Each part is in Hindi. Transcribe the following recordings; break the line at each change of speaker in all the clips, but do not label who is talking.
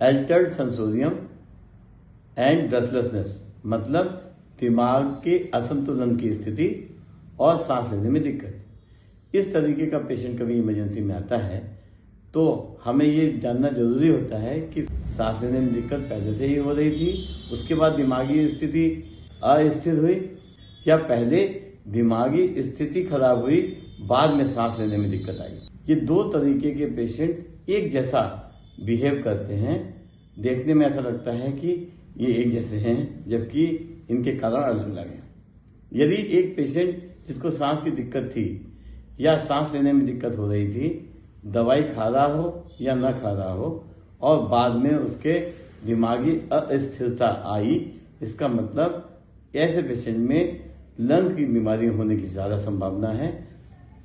अल्टर्ड सेंसोरियम एंड ब्रेथलेसनेस, मतलब दिमाग के असंतुलन की स्थिति और सांस लेने में दिक्कत। इस तरीके का पेशेंट कभी इमरजेंसी में आता है तो हमें ये जानना जरूरी होता है कि सांस लेने में दिक्कत पहले से ही हो रही थी, उसके बाद दिमागी स्थिति अस्थिर हुई, या पहले दिमागी स्थिति खराब हुई बाद में सांस लेने में दिक्कत आई। ये दो तरीके के पेशेंट एक जैसा बिहेव करते हैं, देखने में ऐसा लगता है कि ये एक जैसे हैं जबकि इनके कारण अलग अलग हैं। यदि एक पेशेंट जिसको सांस की दिक्कत थी या सांस लेने में दिक्कत हो रही थी, दवाई खा रहा हो या न खा रहा हो और बाद में उसके दिमागी अस्थिरता आई, इसका मतलब ऐसे पेशेंट में लंग की बीमारी होने की ज़्यादा संभावना है।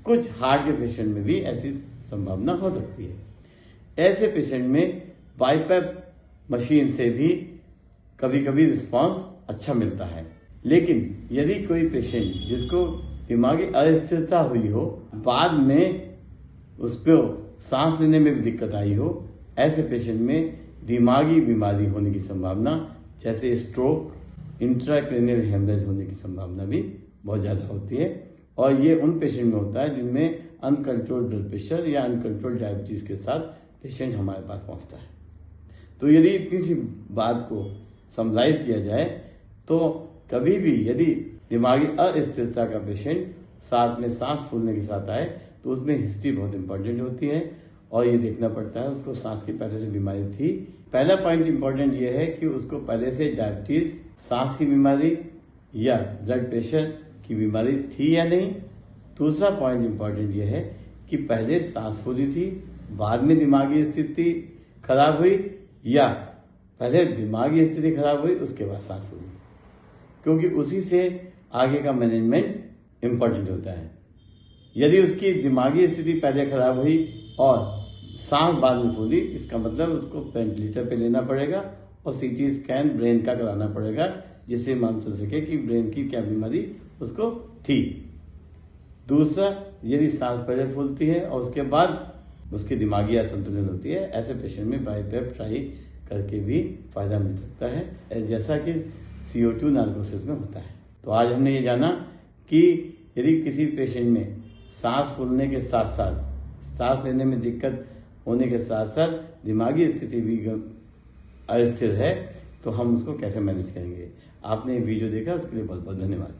कुछ हार्ट के पेशेंट में भी ऐसी संभावना हो सकती है। ऐसे पेशेंट में बाईपैप मशीन से भी कभी कभी रिस्पांस अच्छा मिलता है। लेकिन यदि कोई पेशेंट जिसको दिमागी अस्थिरता हुई हो, बाद में उसको सांस लेने में भी दिक्कत आई हो, ऐसे पेशेंट में दिमागी बीमारी होने की संभावना जैसे स्ट्रोक, इंट्राक्रैनियल हेमरेज होने की संभावना भी बहुत ज़्यादा होती है। और ये उन पेशेंट में होता है जिनमें अनकंट्रोल्ड ब्लड प्रेशर या अनकंट्रोल्ड डायबिटीज के साथ पेशेंट हमारे पास पहुंचता है। तो यदि इतनी सी बात को समराइज किया जाए तो कभी भी यदि दिमागी अस्थिरता का पेशेंट साथ में सांस फूलने के साथ आए तो उसमें हिस्ट्री बहुत इंपॉर्टेंट होती है और ये देखना पड़ता है उसको सांस की पहले से बीमारी थी। पहला पॉइंट इंपॉर्टेंट ये है कि उसको पहले से डायबिटीज, सांस की बीमारी या ब्लड प्रेशर की बीमारी थी या नहीं। दूसरा पॉइंट इंपॉर्टेंट ये है कि पहले सांस फूली थी, बाद में दिमागी स्थिति खराब हुई, या पहले दिमागी स्थिति खराब हुई उसके बाद सांस फूली, क्योंकि उसी से आगे का मैनेजमेंट इंपॉर्टेंट होता है। यदि उसकी दिमागी स्थिति पहले खराब हुई और सांस बाद में फूली, इसका मतलब उसको वेंटिलेटर पे लेना पड़ेगा और सीटी स्कैन ब्रेन का कराना पड़ेगा, जिससे मालूम चल सके कि ब्रेन की क्या बीमारी उसको थी। दूसरा, यदि सांस पहले फूलती है और उसके बाद उसकी दिमागी असंतुलन होती है, ऐसे पेशेंट में बाईपैप ट्राई करके भी फायदा मिल सकता है, जैसा कि CO2 नार्कोसिस में होता है। तो आज हमने ये जाना कि यदि किसी पेशेंट में सांस फूलने के साथ साथ सांस लेने में दिक्कत होने के साथ साथ दिमागी स्थिति भी अस्थिर है तो हम उसको कैसे मैनेज करेंगे। आपने वीडियो देखा, उसके लिए बहुत बहुत धन्यवाद।